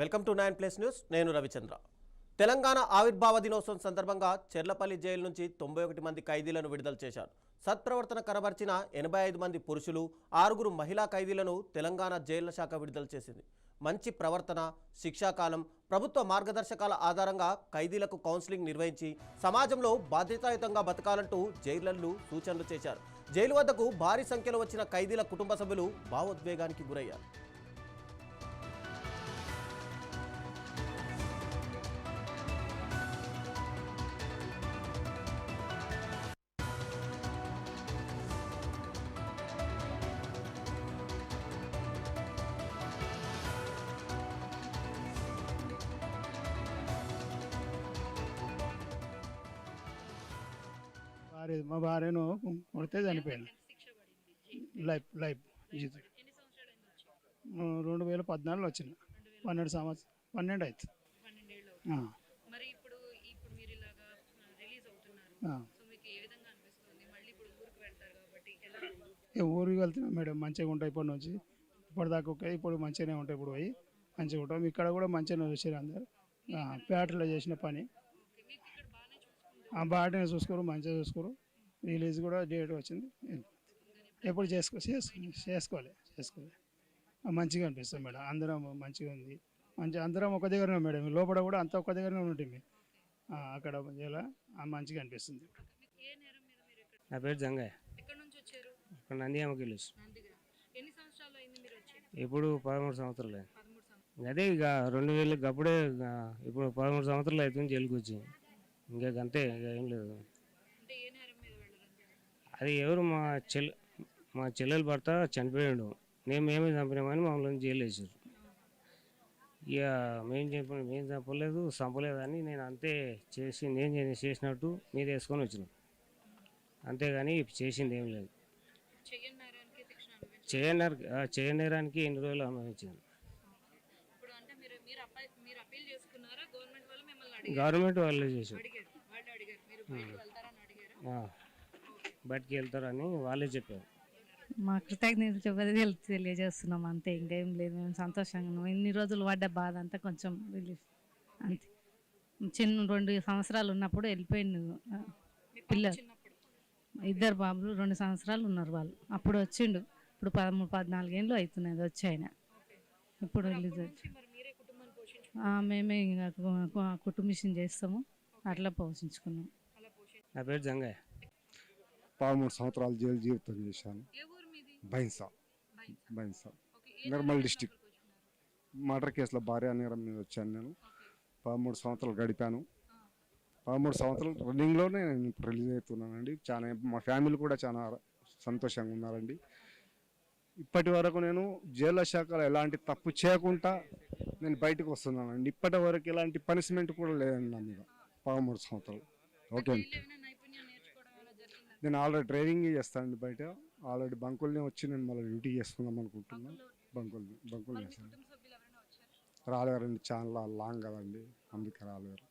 Welcome to 9+ news. నేను రవిచంద్ర. తెలంగాణ ఆవిర్భావ దినోత్సవం సందర్భంగా చెర్లపల్లి జైలు నుంచి 91 మంది ఖైదీలను విడుదల చేశారు. సత్ప్రవర్తన కనబర్చిన 85 మంది పురుషులు, 6 మహిళా ఖైదీలను తెలంగాణ జైళ్ల శాఖ విడుదల చేసింది. మంచి ప్రవర్తన, శిక్షాకాలం, ప్రభుత్వ మార్గదర్శకాల ఆధారంగా ఖైదీలకు కౌన్సిలింగ్ నిర్వహించి సమాజంలో బాధ్యతాయుతంగా బతకాలంటూ జైళ్లలు సూచనలు చేశారు. జైలు వద్దకు భారీ సంఖ్యలో వచ్చిన ఖైదీల కుటుంబ సభ్యులు భావోద్వేగానికి గురయ్యారు. మా భార్యను కొడితే చనిపోయింది. లైఫ్ 2014 వచ్చిన 12 సంవత్సరం 12 అవుతుంది. ఊరికి వెళ్తున్నాం మేడం, మంచిగా ఉంటాయి ఇప్పటి నుంచి. ఇప్పటిదాకా ఓకే, ఇప్పుడు మంచిగానే ఉంటాయి. ఇప్పుడు పోయి మంచిగా ఉంటాం. ఇక్కడ కూడా మంచిగానే వచ్చారు అందరు. పేటలో చేసిన పని బాగానే చూసుకోరు, మంచిగా చూసుకోరు. రిలీజ్ కూడా డేట్ వచ్చింది, ఎప్పుడు చేసుకోవాలి. మంచిగా అనిపిస్తుంది మేడం. అందరం మంచిగా ఉంది, అందరం ఒక దగ్గరనే మేడం. లోపల కూడా అంతా ఒక దగ్గరనే ఉంటుంది. అక్కడ ఇలా మంచిగా అనిపిస్తుంది. నా పేరు జంగయ్య, ఇక్కడ నందియామకి వెళ్ళి ఇప్పుడు 13 సంవత్సరాలు. అదే ఇక 2000 అప్పుడే, ఇప్పుడు 13 సంవత్సరాలు అవుతుంది జైలుకి వచ్చి. ఇంకా అంతే, ఇక ఏం లేదు. అది ఎవరు మా చెల్లెలు భర్త చనిపోయాడు. మేమే చంపినామని మమ్మల్ని జైలు వేసారు. ఇక మేము చంపలేదు అని నేను అంతే చేసి, నేను చేసినట్టు మీద వేసుకొని వచ్చినాం. అంతేగాని చేసింది ఏం లేదు. చేయనేరానికి 8 రోజులు అనుభవించింది. గవర్నమెంట్ వాళ్ళే చేశారు. బయటికి వెళ్తారని వాళ్ళే చెప్పారు. మా కృతజ్ఞతలు తెలియజేస్తున్నాం అంతే, ఇంకేం లేదు. మేము సంతోషంగా ఉన్నాం. ఇన్ని రోజులు పడ్డ బాధ అంతా కొంచెం రిలీఫ్ అంతే. 2 సంవత్సరాలు ఉన్నప్పుడు వెళ్ళిపోయింది పిల్లలు. 2 బాబులు 2 సంవత్సరాలు ఉన్నారు వాళ్ళు. అప్పుడు వచ్చిండు. ఇప్పుడు 13-14 ఏళ్ళు అవుతున్నది వచ్చి ఆయన. ఇప్పుడు రిలీజ్ మేమే కుటుంబిషన్ చేస్తాము, అట్లా పోషించుకున్నాం. నా పేరు జంగయ్య. 13 సంవత్సరాలు జైలు జీవితం చేశాను. బైన్సా నిర్మల్ డిస్టిక్. మర్డర్ కేసులో భార్య నేరం మీద వచ్చాను. నేను 13 సంవత్సరాలు గడిపాను. 13 సంవత్సరాలు రన్నింగ్లోనే నేను ఇప్పుడు రిలీజ్ అవుతున్నానండి. చాలా మా ఫ్యామిలీ కూడా చాలా సంతోషంగా ఉన్నారండి. ఇప్పటి వరకు నేను జైలు శాఖలో ఎలాంటి తప్పు చేయకుండా నేను బయటకు వస్తున్నానండి. ఇప్పటి వరకు ఎలాంటి పనిష్మెంట్ కూడా లేదండి నా మీద. 13 సంవత్సరాలు ఓకే. నేను ఆల్రెడీ డ్రైవింగ్ చేస్తానండి బయట. ఆల్రెడీ బంకుల్ని వచ్చి నేను మళ్ళీ డ్యూటీ చేసుకుందాం అనుకుంటున్నాను. బంకులు చేస్తాను. రాలేవారండి, చాలా లాంగ్ కదండి, అందుకే రాలేవారు.